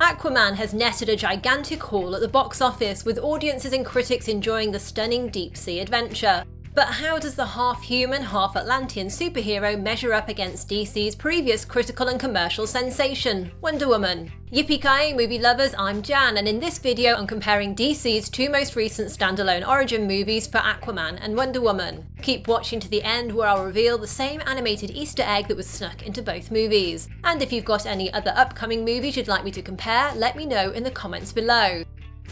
Aquaman has netted a gigantic haul at the box office, with audiences and critics enjoying the stunning deep-sea adventure. But how does the half-human, half-Atlantean superhero measure up against DC's previous critical and commercial sensation, Wonder Woman? Yippee-ki-yay movie lovers, I'm Jan, and in this video I'm comparing DC's two most recent standalone origin movies for Aquaman and Wonder Woman. Keep watching to the end where I'll reveal the same animated Easter egg that was snuck into both movies. And if you've got any other upcoming movies you'd like me to compare, let me know in the comments below.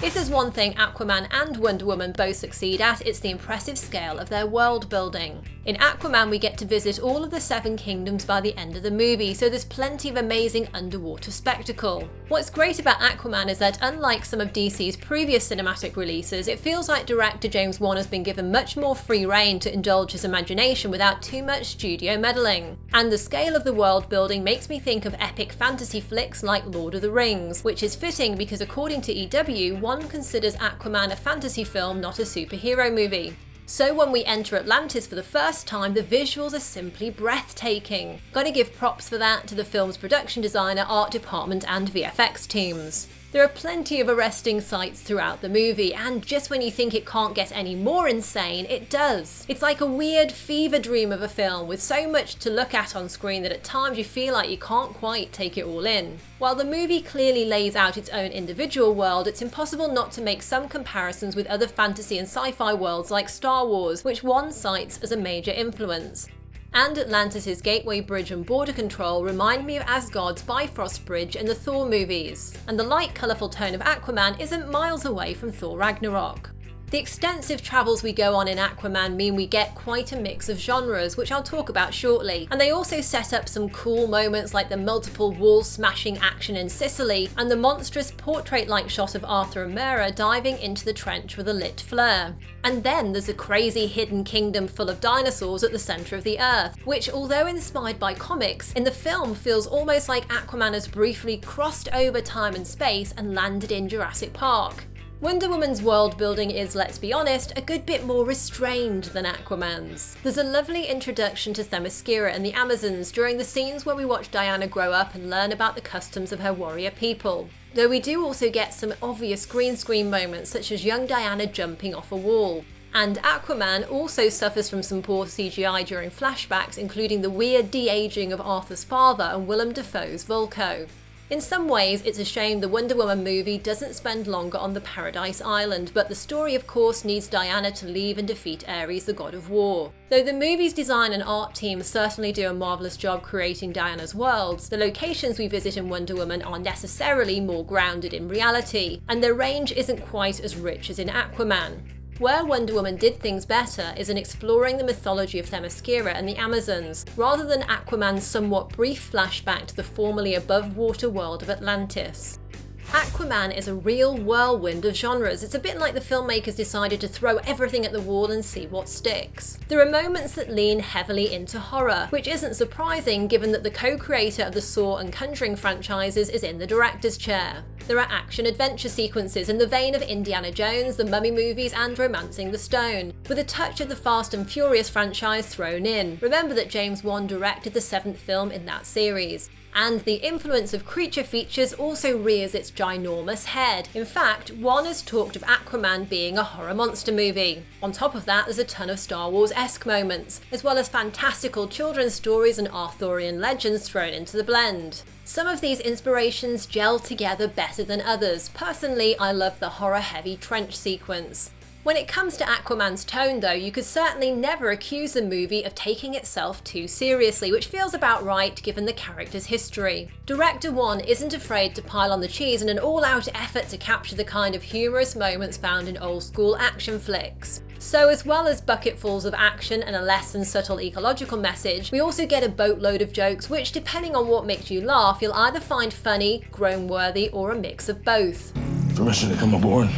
If there's one thing Aquaman and Wonder Woman both succeed at, it's the impressive scale of their world building. In Aquaman we get to visit all of the 7 kingdoms by the end of the movie, so there's plenty of amazing underwater spectacle. What's great about Aquaman is that unlike some of DC's previous cinematic releases, it feels like director James Wan has been given much more free rein to indulge his imagination without too much studio meddling. And the scale of the world building makes me think of epic fantasy flicks like Lord of the Rings, which is fitting because according to EW, Wan considers Aquaman a fantasy film, not a superhero movie. So when we enter Atlantis for the first time, the visuals are simply breathtaking. Gotta give props for that to the film's production designer, art department and VFX teams. There are plenty of arresting sights throughout the movie, and just when you think it can't get any more insane, it does. It's like a weird fever dream of a film with so much to look at on screen that at times you feel like you can't quite take it all in. While the movie clearly lays out its own individual world, it's impossible not to make some comparisons with other fantasy and sci-fi worlds like Star Wars, which Wan cites as a major influence. And Atlantis' Gateway Bridge and border control remind me of Asgard's Bifrost Bridge in the Thor movies, and the light, colourful tone of Aquaman isn't miles away from Thor Ragnarok. The extensive travels we go on in Aquaman mean we get quite a mix of genres, which I'll talk about shortly, and they also set up some cool moments like the multiple wall-smashing action in Sicily and the monstrous portrait-like shot of Arthur and Mera diving into the trench with a lit flare. And then there's a crazy hidden kingdom full of dinosaurs at the centre of the Earth, which, although inspired by comics, in the film feels almost like Aquaman has briefly crossed over time and space and landed in Jurassic Park. Wonder Woman's world building is, let's be honest, a good bit more restrained than Aquaman's. There's a lovely introduction to Themyscira and the Amazons during the scenes where we watch Diana grow up and learn about the customs of her warrior people. Though we do also get some obvious green screen moments, such as young Diana jumping off a wall. And Aquaman also suffers from some poor CGI during flashbacks, including the weird de-aging of Arthur's father and Willem Dafoe's Vulko. In some ways, it's a shame the Wonder Woman movie doesn't spend longer on the Paradise Island, but the story of course needs Diana to leave and defeat Ares, the god of war. Though the movie's design and art team certainly do a marvellous job creating Diana's worlds, the locations we visit in Wonder Woman are necessarily more grounded in reality, and their range isn't quite as rich as in Aquaman. Where Wonder Woman did things better is in exploring the mythology of Themyscira and the Amazons, rather than Aquaman's somewhat brief flashback to the formerly above-water world of Atlantis. Aquaman is a real whirlwind of genres. It's a bit like the filmmakers decided to throw everything at the wall and see what sticks. There are moments that lean heavily into horror, which isn't surprising given that the co-creator of the Saw and Conjuring franchises is in the director's chair. There are action-adventure sequences in the vein of Indiana Jones, the Mummy movies and Romancing the Stone, with a touch of the Fast and Furious franchise thrown in. Remember that James Wan directed the 7th film in that series. And the influence of creature features also rears its ginormous head. In fact, Wan has talked of Aquaman being a horror monster movie. On top of that, there's a ton of Star Wars-esque moments, as well as fantastical children's stories and Arthurian legends thrown into the blend. Some of these inspirations gel together better than others. Personally, I love the horror-heavy trench sequence. When it comes to Aquaman's tone though, you could certainly never accuse the movie of taking itself too seriously, which feels about right given the character's history. Director Wan isn't afraid to pile on the cheese in an all-out effort to capture the kind of humorous moments found in old-school action flicks. So as well as bucketfuls of action and a less than subtle ecological message, we also get a boatload of jokes which, depending on what makes you laugh, you'll either find funny, groan-worthy, or a mix of both. Permission to come aboard.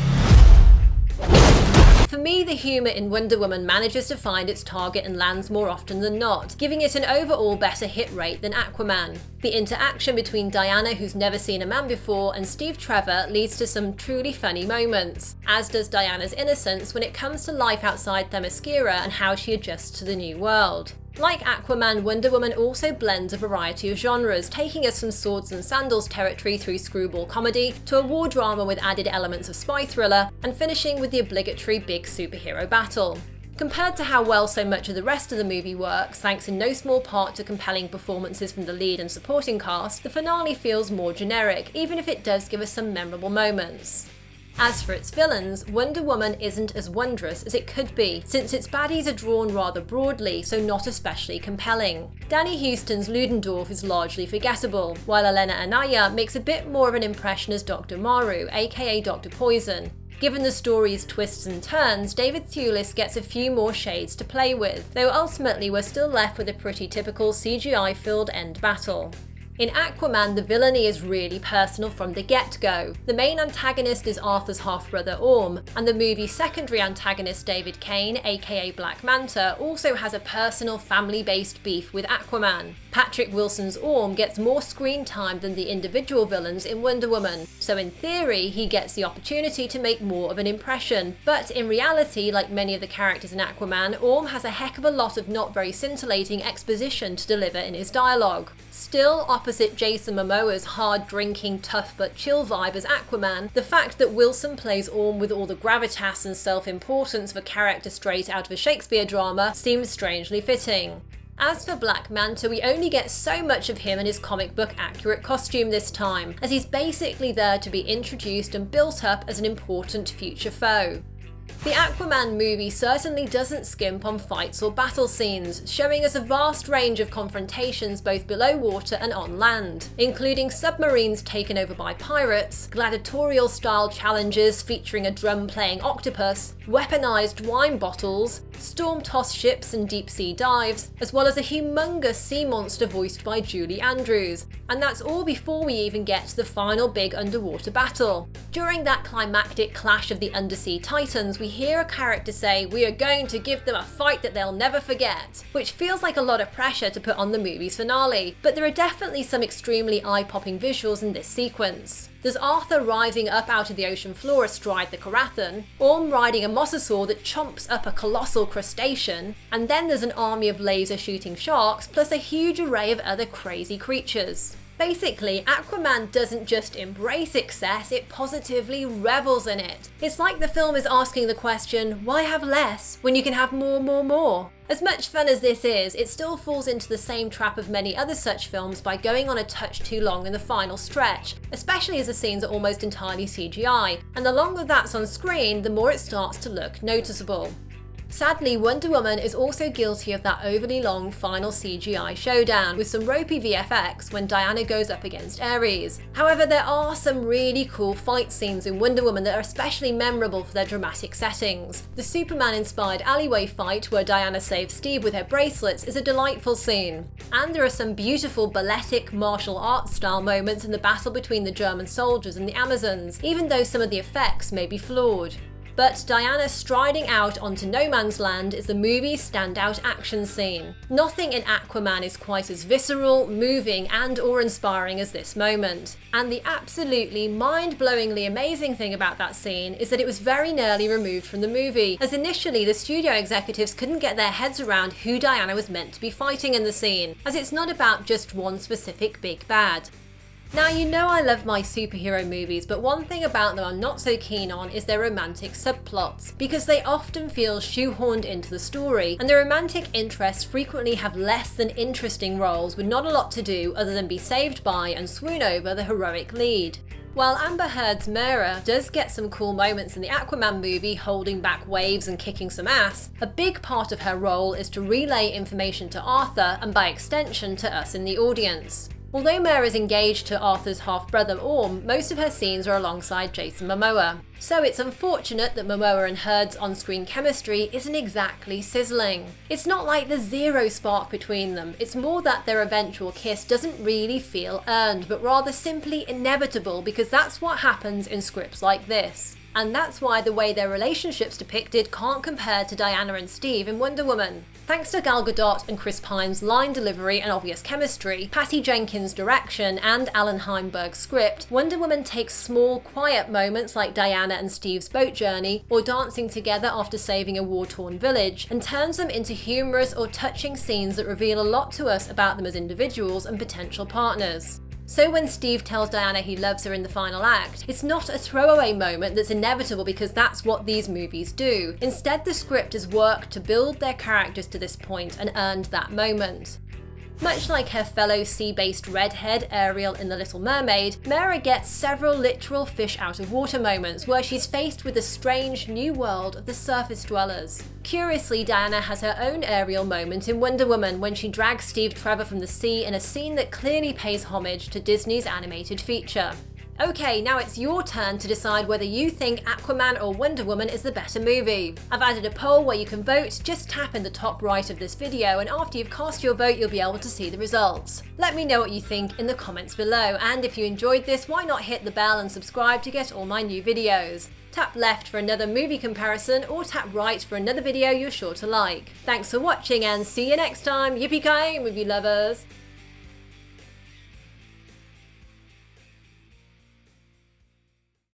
For me, the humour in Wonder Woman manages to find its target and lands more often than not, giving it an overall better hit rate than Aquaman. The interaction between Diana, who's never seen a man before, and Steve Trevor leads to some truly funny moments, as does Diana's innocence when it comes to life outside Themyscira and how she adjusts to the new world. Like Aquaman, Wonder Woman also blends a variety of genres, taking us from swords and sandals territory through screwball comedy to a war drama with added elements of spy thriller, and finishing with the obligatory big superhero battle. Compared to how well so much of the rest of the movie works, thanks in no small part to compelling performances from the lead and supporting cast, the finale feels more generic, even if it does give us some memorable moments. As for its villains, Wonder Woman isn't as wondrous as it could be, since its baddies are drawn rather broadly, so not especially compelling. Danny Huston's Ludendorff is largely forgettable, while Elena Anaya makes a bit more of an impression as Dr. Maru, aka Dr. Poison. Given the story's twists and turns, David Thewlis gets a few more shades to play with, though ultimately we're still left with a pretty typical CGI-filled end battle. In Aquaman, the villainy is really personal from the get-go. The main antagonist is Arthur's half-brother Orm, and the movie's secondary antagonist David Kane, aka Black Manta, also has a personal family-based beef with Aquaman. Patrick Wilson's Orm gets more screen time than the individual villains in Wonder Woman, so in theory he gets the opportunity to make more of an impression, but in reality, like many of the characters in Aquaman, Orm has a heck of a lot of not very scintillating exposition to deliver in his dialogue. Still, opposite Jason Momoa's hard-drinking, tough but chill vibe as Aquaman, the fact that Wilson plays Orm with all the gravitas and self-importance of a character straight out of a Shakespeare drama seems strangely fitting. As for Black Manta, we only get so much of him in his comic book accurate costume this time, as he's basically there to be introduced and built up as an important future foe. The Aquaman movie certainly doesn't skimp on fights or battle scenes, showing us a vast range of confrontations both below water and on land, including submarines taken over by pirates, gladiatorial-style challenges featuring a drum-playing octopus, weaponized wine bottles, storm-tossed ships and deep-sea dives, as well as a humongous sea monster voiced by Julie Andrews, and that's all before we even get to the final big underwater battle. During that climactic clash of the undersea titans, we hear a character say, "We are going to give them a fight that they'll never forget," which feels like a lot of pressure to put on the movie's finale, but there are definitely some extremely eye-popping visuals in this sequence. There's Arthur rising up out of the ocean floor astride the Carathan, Orm riding a mosasaur that chomps up a colossal crustacean, and then there's an army of laser-shooting sharks plus a huge array of other crazy creatures. Basically, Aquaman doesn't just embrace excess, it positively revels in it. It's like the film is asking the question, why have less when you can have more? As much fun as this is, it still falls into the same trap of many other such films by going on a touch too long in the final stretch, especially as the scenes are almost entirely CGI, and the longer that's on screen, the more it starts to look noticeable. Sadly, Wonder Woman is also guilty of that overly long final CGI showdown, with some ropey VFX when Diana goes up against Ares. However, there are some really cool fight scenes in Wonder Woman that are especially memorable for their dramatic settings. The Superman-inspired alleyway fight where Diana saves Steve with her bracelets is a delightful scene. And there are some beautiful balletic martial arts style moments in the battle between the German soldiers and the Amazons, even though some of the effects may be flawed. But Diana striding out onto no man's land is the movie's standout action scene. Nothing in Aquaman is quite as visceral, moving and awe-inspiring as this moment. And the absolutely mind-blowingly amazing thing about that scene is that it was very nearly removed from the movie, as initially the studio executives couldn't get their heads around who Diana was meant to be fighting in the scene, as it's not about just one specific big bad. Now, you know I love my superhero movies, but one thing about them I'm not so keen on is their romantic subplots, because they often feel shoehorned into the story, and the romantic interests frequently have less than interesting roles with not a lot to do other than be saved by and swoon over the heroic lead. While Amber Heard's Mera does get some cool moments in the Aquaman movie holding back waves and kicking some ass, a big part of her role is to relay information to Arthur and by extension to us in the audience. Although Mera is engaged to Arthur's half-brother Orm, most of her scenes are alongside Jason Momoa. So it's unfortunate that Momoa and Heard's on-screen chemistry isn't exactly sizzling. It's not like there's zero spark between them, it's more that their eventual kiss doesn't really feel earned, but rather simply inevitable, because that's what happens in scripts like this. And that's why the way their relationship's depicted can't compare to Diana and Steve in Wonder Woman. Thanks to Gal Gadot and Chris Pine's line delivery and obvious chemistry, Patty Jenkins' direction, and Alan Heinberg's script, Wonder Woman takes small, quiet moments like Diana and Steve's boat journey, or dancing together after saving a war-torn village, and turns them into humorous or touching scenes that reveal a lot to us about them as individuals and potential partners. So when Steve tells Diana he loves her in the final act, it's not a throwaway moment that's inevitable because that's what these movies do. Instead, the script has worked to build their characters to this point and earned that moment. Much like her fellow sea-based redhead Ariel in The Little Mermaid, Mera gets several literal fish-out-of-water moments where she's faced with the strange new world of the surface dwellers. Curiously, Diana has her own Ariel moment in Wonder Woman when she drags Steve Trevor from the sea in a scene that clearly pays homage to Disney's animated feature. Okay, now it's your turn to decide whether you think Aquaman or Wonder Woman is the better movie. I've added a poll where you can vote. Just tap in the top right of this video, and after you've cast your vote, you'll be able to see the results. Let me know what you think in the comments below, and if you enjoyed this, why not hit the bell and subscribe to get all my new videos. Tap left for another movie comparison, or tap right for another video you're sure to like. Thanks for watching, and see you next time. Yippee-ki-yay, movie lovers!